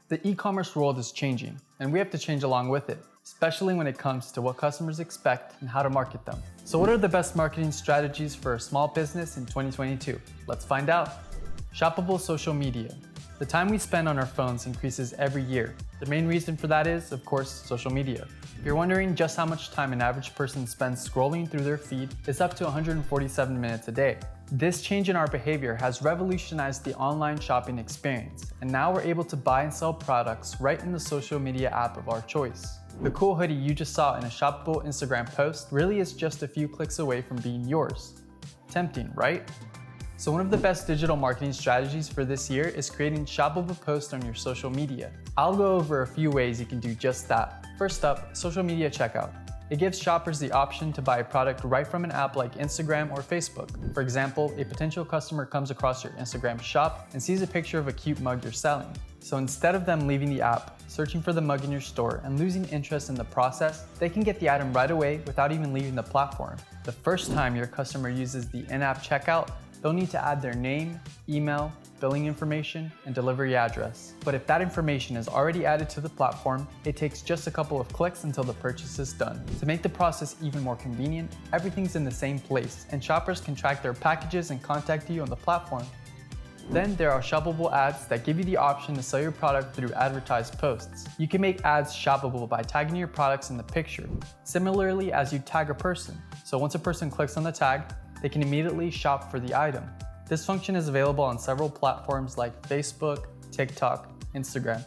The e-commerce world is changing, and we have to change along with it, especially when it comes to what customers expect and how to market them. So what are the best marketing strategies for a small business in 2022? Let's find out. Shoppable social media. The time we spend on our phones increases every year. The main reason for that is, of course, social media. If you're wondering just how much time an average person spends scrolling through their feed, it's up to 147 minutes a day. This change in our behavior has revolutionized the online shopping experience, and now we're able to buy and sell products right in the social media app of our choice. The cool hoodie you just saw in a shoppable Instagram post really is just a few clicks away from being yours. Tempting, right? So one of the best digital marketing strategies for this year is creating shoppable posts on your social media. I'll go over a few ways you can do just that. First up, social media checkout. It gives shoppers the option to buy a product right from an app like Instagram or Facebook. For example, a potential customer comes across your Instagram shop and sees a picture of a cute mug you're selling. So instead of them leaving the app, searching for the mug in your store, and losing interest in the process, they can get the item right away without even leaving the platform. The first time your customer uses the in-app checkout, they'll need to add their name, email, billing information, and delivery address. But if that information is already added to the platform, it takes just a couple of clicks until the purchase is done. To make the process even more convenient, everything's in the same place, and shoppers can track their packages and contact you on the platform. Then there are shoppable ads that give you the option to sell your product through advertised posts. You can make ads shoppable by tagging your products in the picture, similarly as you tag a person. So once a person clicks on the tag, they can immediately shop for the item. This function is available on several platforms like Facebook, TikTok, Instagram.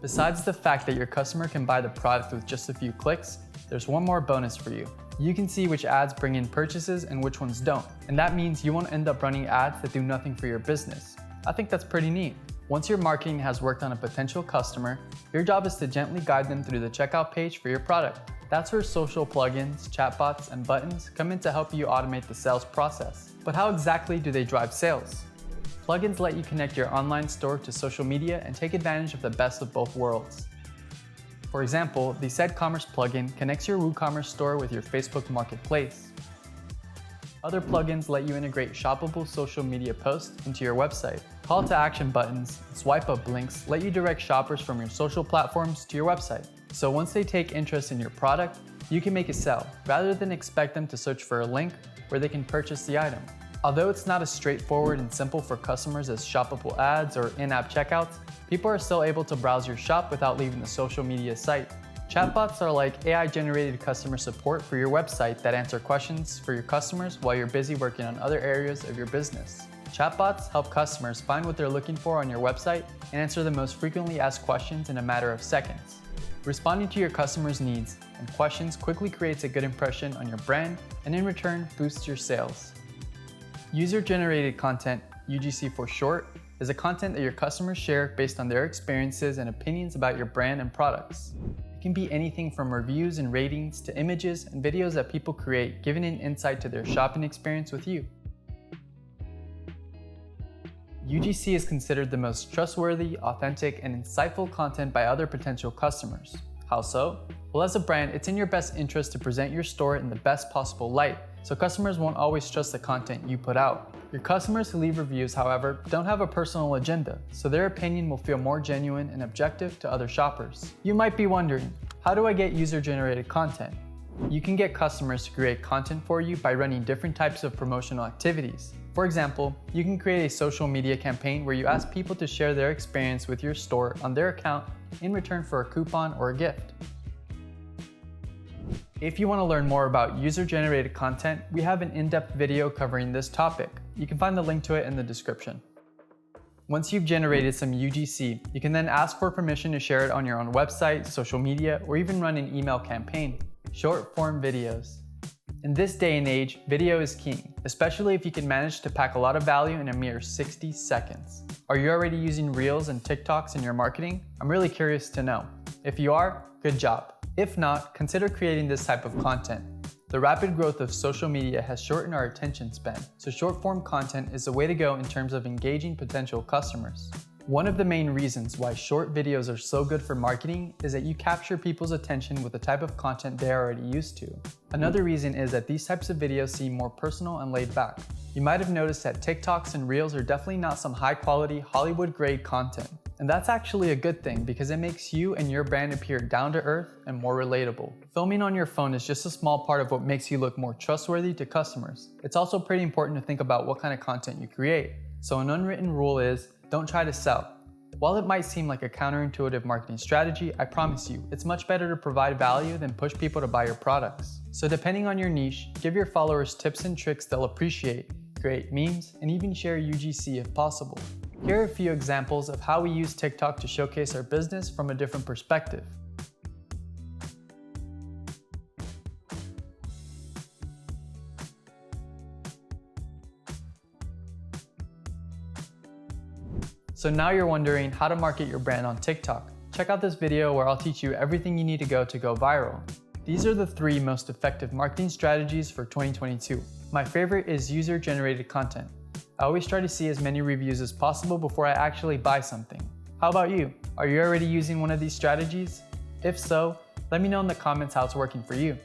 Besides the fact that your customer can buy the product with just a few clicks, there's one more bonus for you. You can see which ads bring in purchases and which ones don't, and that means you won't end up running ads that do nothing for your business. I think that's pretty neat. Once your marketing has worked on a potential customer, your job is to gently guide them through the checkout page for your product. That's where social plugins, chatbots, and buttons come in to help you automate the sales process. But how exactly do they drive sales? Plugins let you connect your online store to social media and take advantage of the best of both worlds. For example, the ecommerce plugin connects your WooCommerce store with your Facebook marketplace. Other plugins let you integrate shoppable social media posts into your website. Call to action buttons and swipe up links let you direct shoppers from your social platforms to your website. So once they take interest in your product, you can make a sale, rather than expect them to search for a link where they can purchase the item. Although it's not as straightforward and simple for customers as shoppable ads or in-app checkouts, people are still able to browse your shop without leaving the social media site. Chatbots are like AI-generated customer support for your website that answer questions for your customers while you're busy working on other areas of your business. Chatbots help customers find what they're looking for on your website and answer the most frequently asked questions in a matter of seconds. Responding to your customers' needs and questions quickly creates a good impression on your brand and in return boosts your sales. User-generated content, UGC for short, is a content that your customers share based on their experiences and opinions about your brand and products. It can be anything from reviews and ratings to images and videos that people create, giving an insight to their shopping experience with you. UGC is considered the most trustworthy, authentic, and insightful content by other potential customers. How so? Well, as a brand, it's in your best interest to present your store in the best possible light, so customers won't always trust the content you put out. Your customers who leave reviews, however, don't have a personal agenda, so their opinion will feel more genuine and objective to other shoppers. You might be wondering, how do I get user-generated content? You can get customers to create content for you by running different types of promotional activities. For example, you can create a social media campaign where you ask people to share their experience with your store on their account in return for a coupon or a gift. If you want to learn more about user-generated content, we have an in-depth video covering this topic. You can find the link to it in the description. Once you've generated some UGC, you can then ask for permission to share it on your own website, social media, or even run an email campaign. Short-form videos. In this day and age, video is king, especially if you can manage to pack a lot of value in a mere 60 seconds. Are you already using Reels and TikToks in your marketing? I'm really curious to know. If you are, good job. If not, consider creating this type of content. The rapid growth of social media has shortened our attention span, so short-form content is the way to go in terms of engaging potential customers. One of the main reasons why short videos are so good for marketing is that you capture people's attention with the type of content they're already used to. Another reason is that these types of videos seem more personal and laid back. You might have noticed that TikToks and Reels are definitely not some high-quality, Hollywood-grade content. And that's actually a good thing because it makes you and your brand appear down to earth and more relatable. Filming on your phone is just a small part of what makes you look more trustworthy to customers. It's also pretty important to think about what kind of content you create. So an unwritten rule is, don't try to sell. While it might seem like a counterintuitive marketing strategy, I promise you, it's much better to provide value than push people to buy your products. So depending on your niche, give your followers tips and tricks they'll appreciate, create memes, and even share UGC if possible. Here are a few examples of how we use TikTok to showcase our business from a different perspective. So now you're wondering how to market your brand on TikTok. Check out this video where I'll teach you everything you need to go viral. These are the 3 most effective marketing strategies for 2022. My favorite is user-generated content. I always try to see as many reviews as possible before I actually buy something. How about you? Are you already using one of these strategies? If so, let me know in the comments how it's working for you.